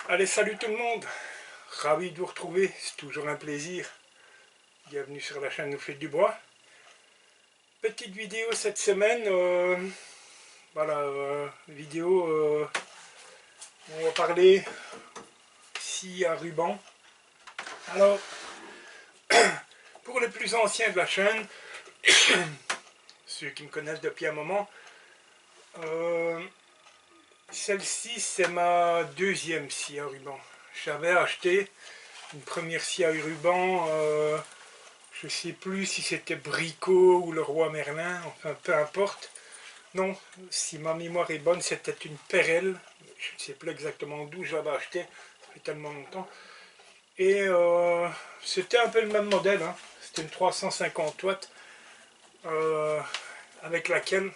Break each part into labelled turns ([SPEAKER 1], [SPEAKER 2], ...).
[SPEAKER 1] Allez, salut tout le monde, ravi de vous retrouver, c'est toujours un plaisir. Bienvenue sur la chaîne Nous fait du bois. Petite vidéo cette semaine, vidéo où on va parler scie à ruban. Alors, pour les plus anciens de la chaîne, ceux qui me connaissent depuis un moment, celle-ci c'est ma deuxième scie à ruban. J'avais acheté une première scie à ruban, je ne sais plus si c'était Bricot ou le Roi Merlin, enfin peu importe. Non, si ma mémoire est bonne, c'était une Perelle. Je ne sais plus exactement d'où je l'avais acheté, ça fait tellement longtemps. Et c'était un peu le même modèle, hein. C'était une 350 watts avec laquelle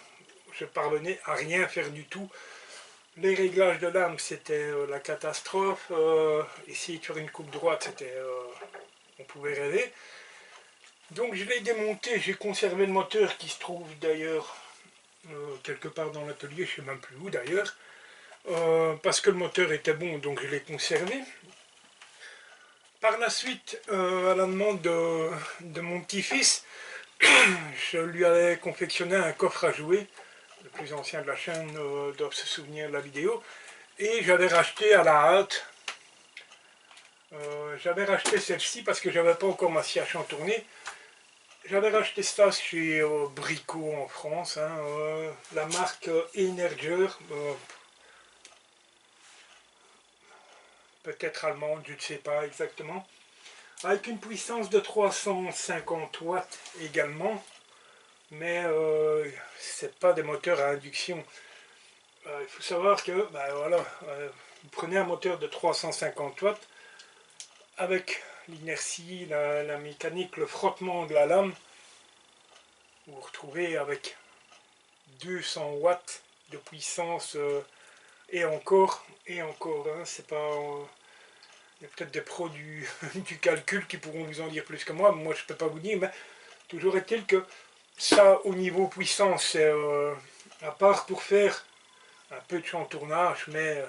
[SPEAKER 1] je parvenais à rien faire du tout. Les réglages de lame, c'était la catastrophe. Essayer de faire une coupe droite, c'était, on pouvait rêver. Donc je l'ai démonté, j'ai conservé le moteur qui se trouve d'ailleurs quelque part dans l'atelier, je ne sais même plus où d'ailleurs, parce que le moteur était bon, donc je l'ai conservé. Par la suite, à la demande de mon petit-fils, je lui avais confectionné un coffre à jouer. Le plus ancien de la chaîne doit se souvenir de la vidéo. Et j'avais racheté à la hâte. J'avais racheté celle-ci parce que j'avais pas encore ma scie à chantourner. J'avais racheté ça chez Bricot en France, hein, la marque Energier, peut-être allemande, je ne sais pas exactement, avec une puissance de 350 watts également, mais c'est pas des moteurs à induction. Il faut savoir que vous prenez un moteur de 350 watts, avec l'inertie, la mécanique, le frottement de la lame, vous vous retrouvez avec 200 watts de puissance et encore, hein, c'est pas... il y a peut-être des pros du calcul qui pourront vous en dire plus que moi je ne peux pas vous dire, mais toujours est-il que ça, au niveau puissance, c'est à part pour faire un peu de chantournage, mais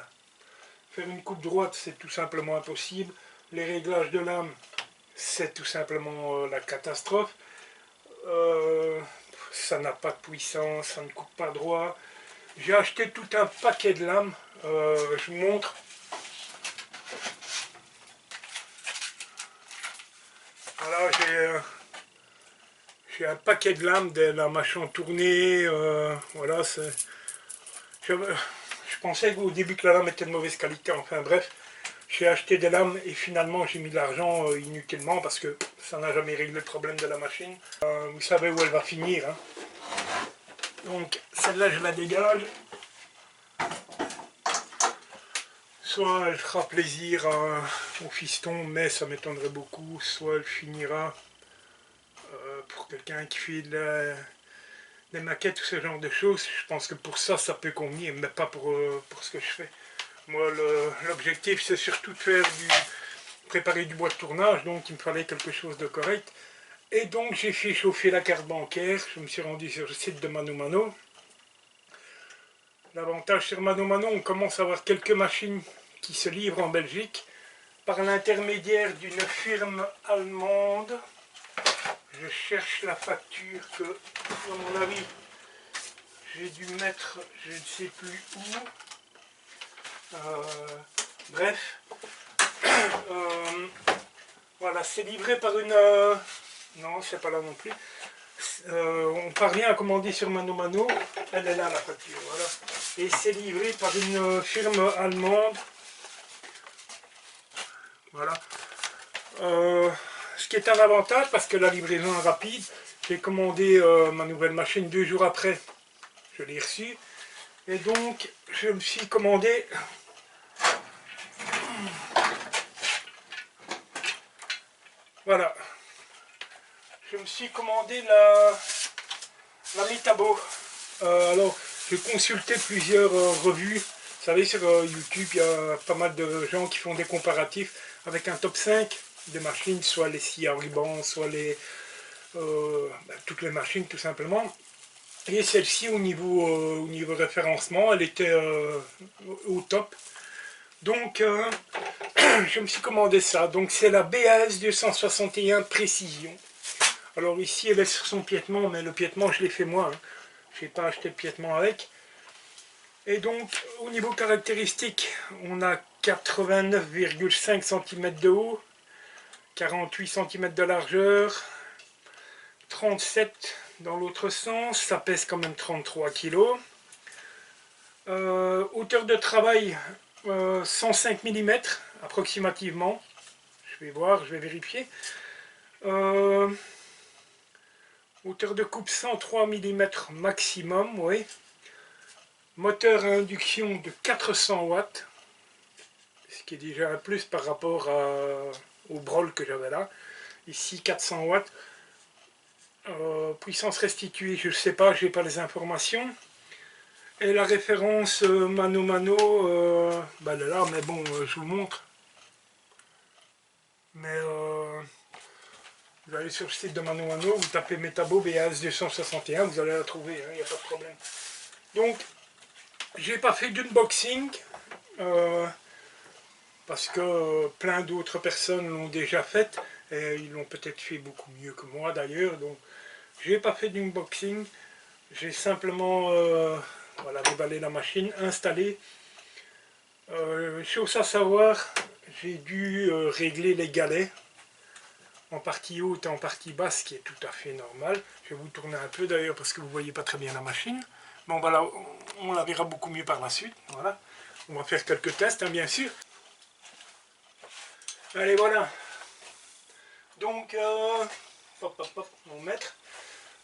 [SPEAKER 1] faire une coupe droite, c'est tout simplement impossible. Les réglages de lame, c'est tout simplement la catastrophe. Ça n'a pas de puissance, ça ne coupe pas droit. J'ai acheté tout un paquet de lames, je vous montre. Voilà, j'ai un paquet de lames de la machine tournée. Voilà, je pensais au début que la lame était de mauvaise qualité, enfin bref. J'ai acheté des lames et finalement j'ai mis de l'argent inutilement parce que ça n'a jamais réglé le problème de la machine. Vous savez où elle va finir, hein. Donc celle-là je la dégage. Soit elle fera plaisir au fiston, mais ça m'étonnerait beaucoup. Soit elle finira pour quelqu'un qui fait des maquettes ou ce genre de choses. Je pense que pour ça, ça peut convenir, mais pas pour ce que je fais. Moi, l'objectif, c'est surtout de faire préparer du bois de tournage, donc il me fallait quelque chose de correct. Et donc, j'ai fait chauffer la carte bancaire. Je me suis rendu sur le site de Mano Mano. L'avantage sur Mano Mano, on commence à avoir quelques machines qui se livrent en Belgique par l'intermédiaire d'une firme allemande. Je cherche la facture que, à mon avis, j'ai dû mettre, je ne sais plus où. Bref, voilà, c'est livré par une... non, c'est pas là non plus. On parvient à commander sur Mano Mano. Elle est là, la facture, voilà. Et c'est livré par une firme allemande. Voilà. Ce qui est un avantage parce que la livraison est rapide. J'ai commandé ma nouvelle machine 2 jours après. Je l'ai reçue. Et donc, je me suis commandé... Voilà. Je me suis commandé la Metabo. Alors, j'ai consulté plusieurs revues. Vous savez, sur YouTube, il y a pas mal de gens qui font des comparatifs avec un top 5 des machines, soit les scies à ruban, soit toutes les machines tout simplement. Et celle-ci, au niveau référencement, elle était au top. Donc je me suis commandé ça. Donc c'est la BAS 261 Précision. Alors ici elle est sur son piétement, mais le piétement je l'ai fait moi. Hein. Je n'ai pas acheté le piétement avec. Et donc au niveau caractéristique, on a 89,5 cm de haut, 48 cm de largeur, 37 dans l'autre sens, ça pèse quand même 33 kg. Hauteur de travail 105 mm approximativement. Je vais voir, je vais vérifier. Hauteur de coupe 103 mm maximum, oui. Moteur à induction de 400 watts, ce qui est déjà un plus par rapport au Brol que j'avais là. Ici 400 watts. Puissance restituée, je ne sais pas, je n'ai pas les informations. Et la référence mano mano, bah là, mais bon, je vous montre. Mais vous allez sur le site de Mano Mano, vous tapez Metabo BAS 261, vous allez la trouver, il n'y a pas de problème. Donc, j'ai pas fait d'unboxing, parce que plein d'autres personnes l'ont déjà fait, et ils l'ont peut-être fait beaucoup mieux que moi d'ailleurs, donc j'ai pas fait d'unboxing, j'ai simplement voilà, déballé la machine, installé. Chose à savoir, j'ai dû régler les galets, en partie haute et en partie basse, ce qui est tout à fait normal. Je vais vous tourner un peu d'ailleurs parce que vous ne voyez pas très bien la machine. Bon voilà, on la verra beaucoup mieux par la suite. Voilà. On va faire quelques tests, hein, bien sûr. Allez, voilà. Donc, hop, hop, hop, on va mettre.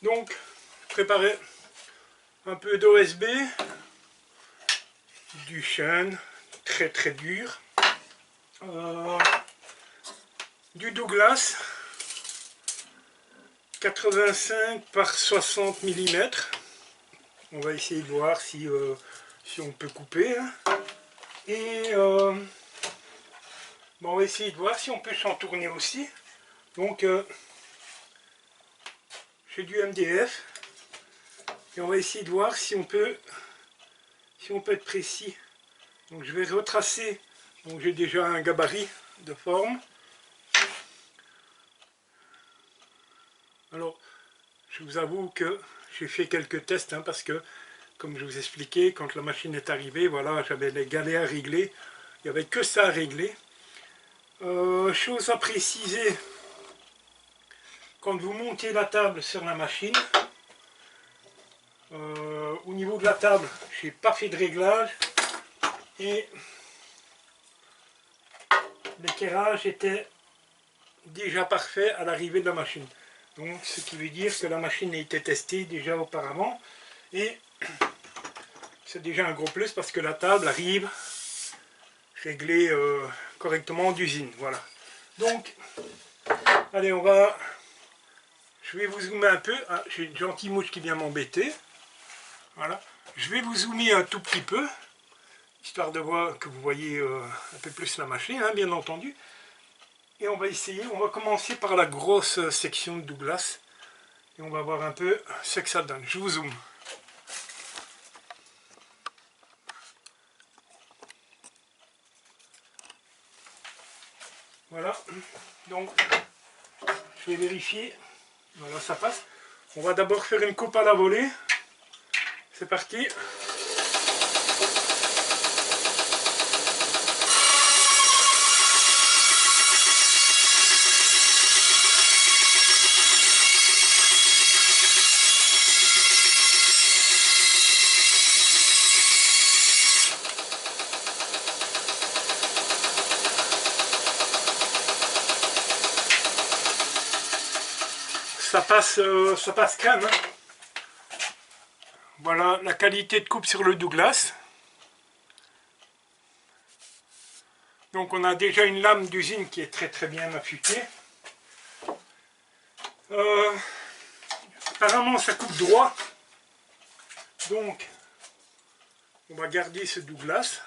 [SPEAKER 1] Donc, préparer un peu d'OSB, du chêne, très très dur, du Douglas, 85 par 60 mm. On va essayer de voir si, si on peut couper. Hein. Et bon, on va essayer de voir si on peut s'en tourner aussi. Donc, j'ai du MDF. Et on va essayer de voir si on peut être précis. Donc, je vais retracer. Donc, j'ai déjà un gabarit de forme. Alors, je vous avoue que j'ai fait quelques tests, hein, parce que, comme je vous expliquais, quand la machine est arrivée, voilà, j'avais les galets à régler. Il n'y avait que ça à régler. Chose à préciser, quand vous montez la table sur la machine, au niveau de la table, je n'ai pas fait de réglage et l'éclairage était déjà parfait à l'arrivée de la machine. Donc, ce qui veut dire que la machine a été testée déjà auparavant et c'est déjà un gros plus parce que la table arrive réglée correctement d'usine. Voilà. Donc, allez, je vais vous zoomer un peu. Ah, j'ai une gentille mouche qui vient m'embêter. Voilà. Je vais vous zoomer un tout petit peu, histoire de voir que vous voyez un peu plus la machine, hein, bien entendu. Et on va essayer, on va commencer par la grosse section de Douglas. Et on va voir un peu ce que ça donne. Je vous zoome. Voilà. Donc, je vais vérifier. Voilà, ça passe. On va d'abord faire une coupe à la volée. C'est parti. Ça passe crème. Hein. Voilà la qualité de coupe sur le Douglas. Donc on a déjà une lame d'usine qui est très très bien affûtée. Apparemment ça coupe droit. Donc on va garder ce Douglas.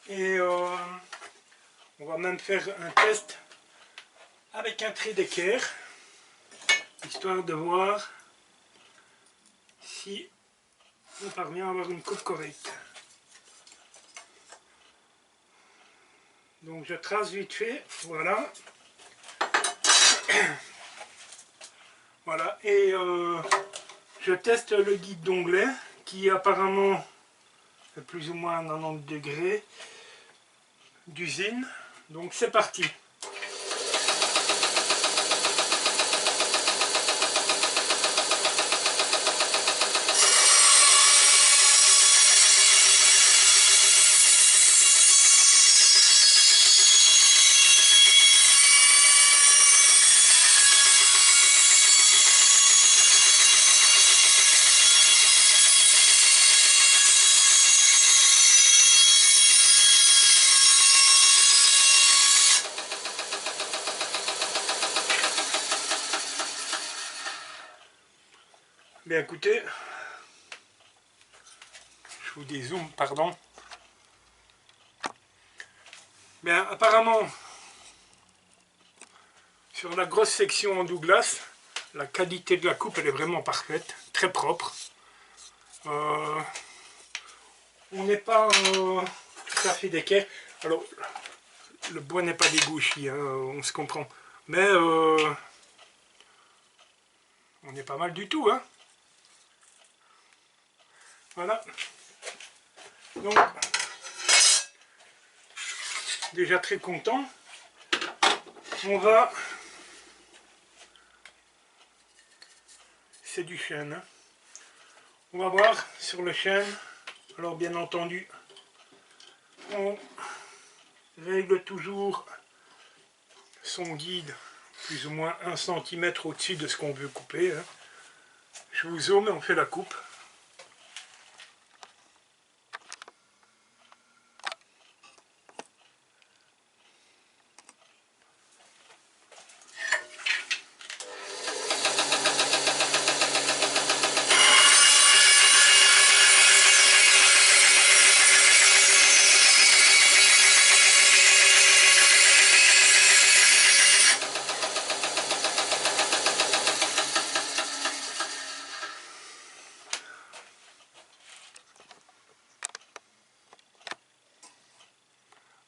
[SPEAKER 1] Et on va même faire un test avec un trait d'équerre. Histoire de voir si on parvient à avoir une coupe correcte. Donc je trace vite fait, voilà. Voilà, et je teste le guide d'onglet qui apparemment fait plus ou moins 90 degrés d'usine. Donc c'est parti. Bien écoutez, je vous dézoome, pardon. Bien apparemment, sur la grosse section en Douglas, la qualité de la coupe elle est vraiment parfaite, très propre. On n'est pas tout à fait d'équerre. Alors, le bois n'est pas dégauchi, hein, on se comprend. Mais on est pas mal du tout, hein. Voilà. Donc, déjà très content. On va... C'est du chêne. Hein. On va voir sur le chêne. Alors bien entendu, on règle toujours son guide plus ou moins 1 cm au-dessus de ce qu'on veut couper. Hein. Je vous zoome et on fait la coupe.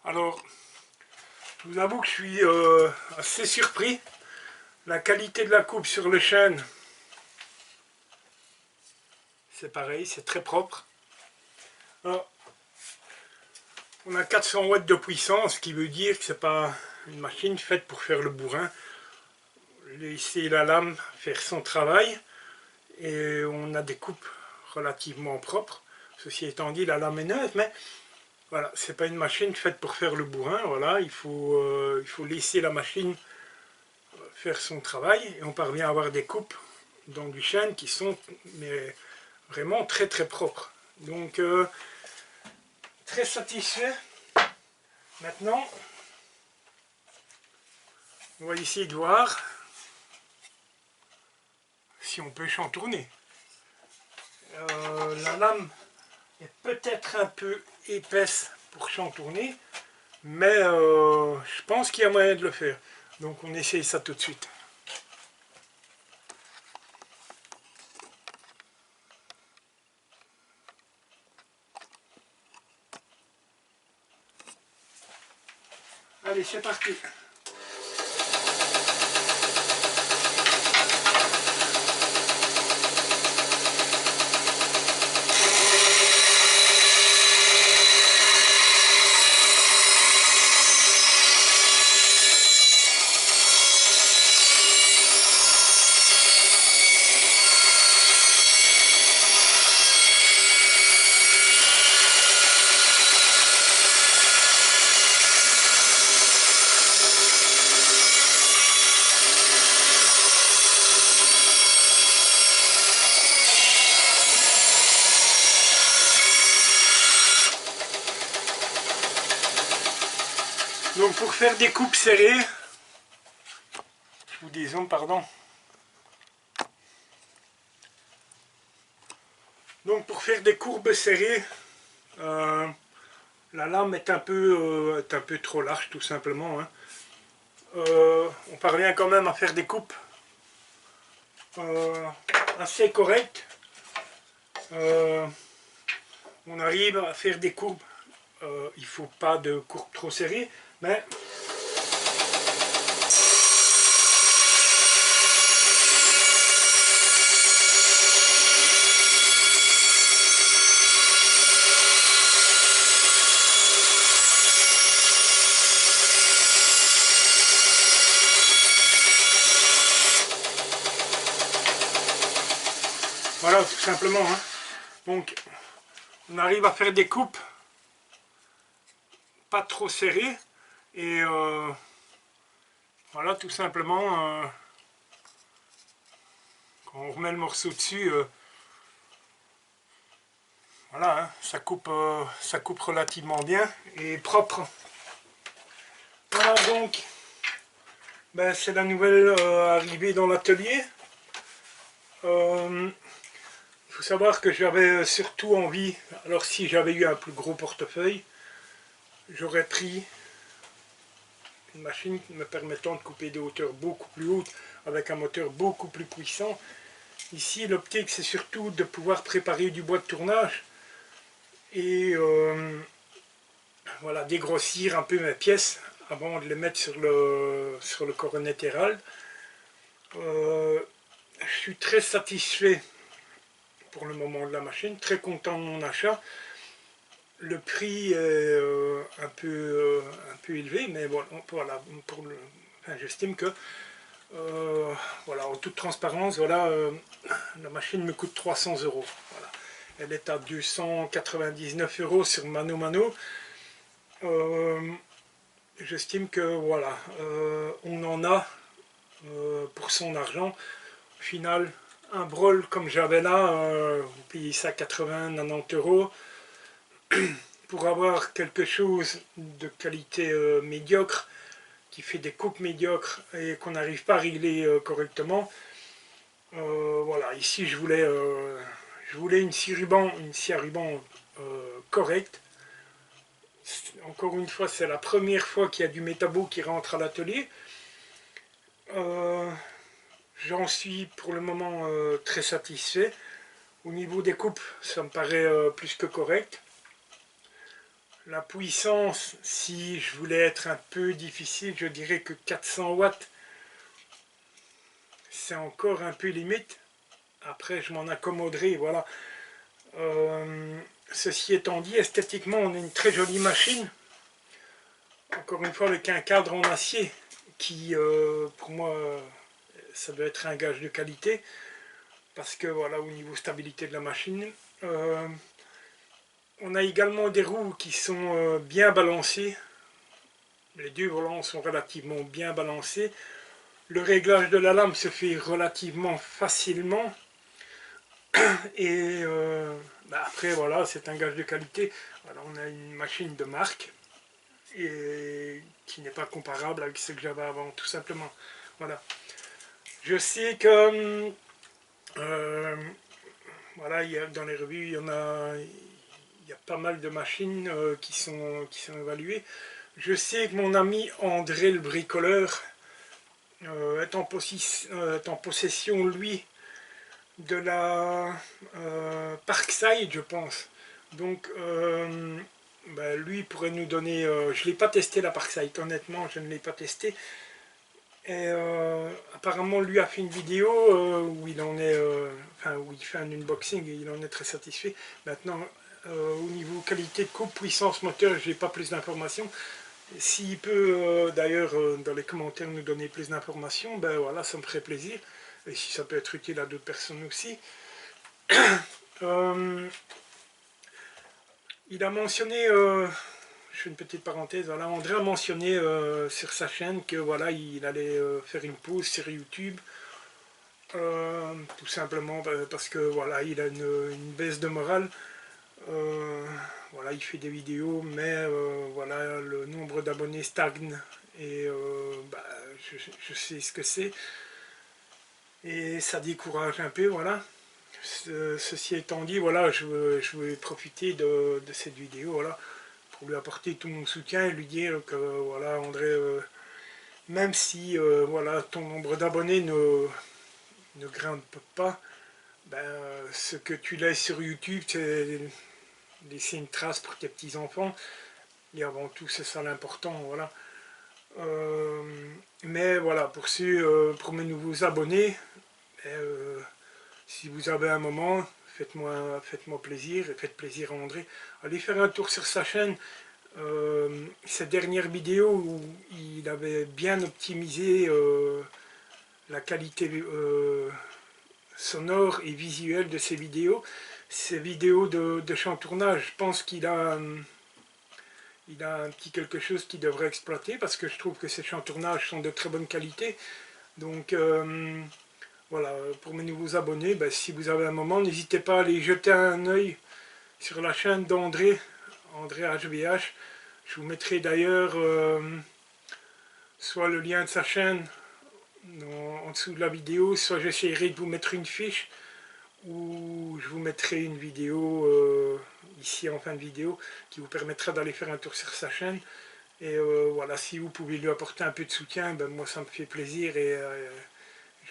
[SPEAKER 1] Alors, je vous avoue que je suis assez surpris. La qualité de la coupe sur le chêne, c'est pareil, c'est très propre. Alors, on a 400 watts de puissance, ce qui veut dire que c'est pas une machine faite pour faire le bourrin. Laisser la lame faire son travail et on a des coupes relativement propres. Ceci étant dit, la lame est neuve, mais voilà, c'est pas une machine faite pour faire le bourrin. Voilà, il faut laisser la machine faire son travail et on parvient à avoir des coupes dans du chêne qui sont mais vraiment très très propres. Donc très satisfait. Maintenant, on va essayer de voir si on peut chantourner. La lame est peut-être un peu épaisse pour chantourner, mais je pense qu'il y a moyen de le faire. Donc on essaye ça tout de suite. Allez, c'est parti. Donc pour faire des coupes serrées, ou des zones, pardon. Donc pour faire des courbes serrées, la lame est un peu trop large tout simplement. Hein. On parvient quand même à faire des coupes assez correctes. On arrive à faire des courbes, il ne faut pas de courbes trop serrées, Mais voilà, tout simplement, hein. Donc, on arrive à faire des coupes pas trop serrées. Et voilà, tout simplement, quand on remet le morceau dessus, voilà, hein, ça coupe relativement bien et propre. Voilà donc, ben, c'est la nouvelle arrivée dans l'atelier. Il faut savoir que j'avais surtout envie, alors si j'avais eu un plus gros portefeuille, j'aurais pris une machine me permettant de couper des hauteurs beaucoup plus hautes avec un moteur beaucoup plus puissant. Ici, l'optique, c'est surtout de pouvoir préparer du bois de tournage et voilà, dégrossir un peu mes pièces avant de les mettre sur le Coronet Herald. Je suis très satisfait pour le moment de la machine, très content de mon achat. Le prix est un peu élevé, mais bon, voilà, enfin, j'estime que voilà, en toute transparence, voilà, la machine me coûte 300 €. Voilà. Elle est à 299 € sur Mano Mano. J'estime que voilà, on en a pour son argent. Au final, un Brol comme j'avais là, vous payez ça 80-90 € pour avoir quelque chose de qualité médiocre, qui fait des coupes médiocres et qu'on n'arrive pas à régler correctement. Voilà, ici je voulais une scie à ruban correcte. Encore une fois, c'est la première fois qu'il y a du métabo qui rentre à l'atelier. J'en suis pour le moment très satisfait. Au niveau des coupes, ça me paraît plus que correct. La puissance, si je voulais être un peu difficile, je dirais que 400 watts, c'est encore un peu limite. Après, je m'en accommoderai, voilà. Ceci étant dit, esthétiquement, on a une très jolie machine. Encore une fois, avec un cadre en acier qui, pour moi, ça doit être un gage de qualité. Parce que, voilà, au niveau stabilité de la machine, on a également des roues qui sont bien balancées. Les deux volants sont relativement bien balancés. Le réglage de la lame se fait relativement facilement. Et après, voilà, c'est un gage de qualité. Voilà, on a une machine de marque et qui n'est pas comparable avec ce que j'avais avant, tout simplement. Voilà. Je sais que voilà, dans les revues, il y a pas mal de machines qui sont évaluées. Je sais que mon ami André le bricoleur est en possession, lui, de la Parkside, je pense. Donc, ben, lui pourrait nous donner... je ne l'ai pas testé, la Parkside, honnêtement, je ne l'ai pas testé. Et apparemment, lui a fait une vidéo où il en est... enfin, où il fait un unboxing et il en est très satisfait. Maintenant, au niveau qualité de coupe, puissance moteur, je n'ai pas plus d'informations. S'il peut d'ailleurs dans les commentaires nous donner plus d'informations, ben voilà, ça me ferait plaisir. Et si ça peut être utile à d'autres personnes aussi. Il a mentionné, je fais une petite parenthèse, voilà, André a mentionné sur sa chaîne que voilà, il allait faire une pause sur YouTube. Tout simplement parce que voilà, il a une baisse de morale. Voilà, il fait des vidéos, mais voilà, le nombre d'abonnés stagne et bah, je sais ce que c'est et ça décourage un peu, voilà. Ceci étant dit, voilà, je veux profiter de cette vidéo, voilà, pour lui apporter tout mon soutien et lui dire que voilà, André, même si voilà, ton nombre d'abonnés ne grimpe pas, ben, ce que tu laisses sur YouTube, c'est laisser une trace pour tes petits enfants. Et avant tout, c'est ça l'important, voilà. Mais voilà, pour mes nouveaux abonnés, si vous avez un moment, faites-moi plaisir, et faites plaisir à André. Allez faire un tour sur sa chaîne. Cette dernière vidéo où il avait bien optimisé la qualité sonore et visuelle de ses vidéos. Ces vidéos de champ tournage, je pense qu'il a un petit quelque chose qu'il devrait exploiter, parce que je trouve que ces champs tournage sont de très bonne qualité. Donc voilà, pour mes nouveaux abonnés, ben, si vous avez un moment, n'hésitez pas à aller jeter un œil sur la chaîne d'André, André HVH. Je vous mettrai d'ailleurs soit le lien de sa chaîne en dessous de la vidéo, soit j'essaierai de vous mettre une fiche, ou je vous mettrai une vidéo ici en fin de vidéo qui vous permettra d'aller faire un tour sur sa chaîne. Et voilà, si vous pouvez lui apporter un peu de soutien, ben moi ça me fait plaisir, et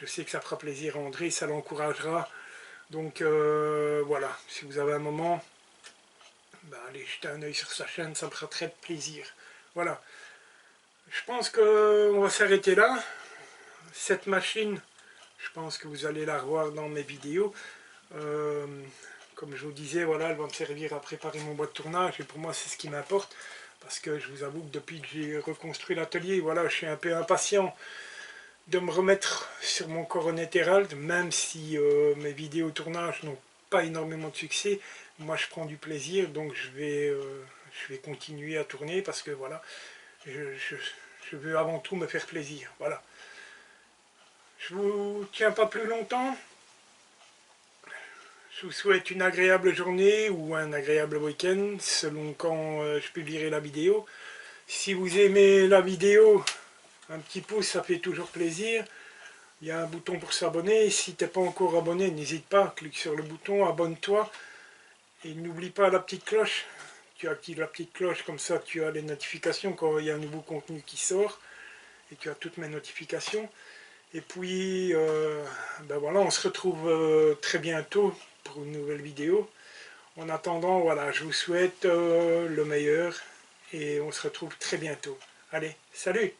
[SPEAKER 1] je sais que ça fera plaisir à André, ça l'encouragera. Donc voilà, si vous avez un moment, ben allez jeter un œil sur sa chaîne, ça me fera très plaisir. Voilà, je pense qu'on va s'arrêter là. Cette machine, je pense que vous allez la revoir dans mes vidéos. Comme je vous disais, voilà, elle va me servir à préparer mon bois de tournage, et pour moi c'est ce qui m'importe, parce que je vous avoue que depuis que j'ai reconstruit l'atelier, voilà, je suis un peu impatient de me remettre sur mon Coronet Herald, même si mes vidéos tournage n'ont pas énormément de succès. Moi je prends du plaisir, donc je vais continuer à tourner, parce que voilà, je veux avant tout me faire plaisir. Voilà. Je vous tiens pas plus longtemps. Je vous souhaite une agréable journée ou un agréable week-end, selon quand je publierai la vidéo. Si vous aimez la vidéo, un petit pouce, ça fait toujours plaisir. Il y a un bouton pour s'abonner. Si tu n'es pas encore abonné, n'hésite pas, clique sur le bouton, abonne-toi. Et n'oublie pas la petite cloche. Tu actives la petite cloche, comme ça tu as les notifications quand il y a un nouveau contenu qui sort. Et tu as toutes mes notifications. Et puis, ben voilà, on se retrouve très bientôt pour une nouvelle vidéo. En attendant, voilà, je vous souhaite le meilleur, et on se retrouve très bientôt. Allez, salut!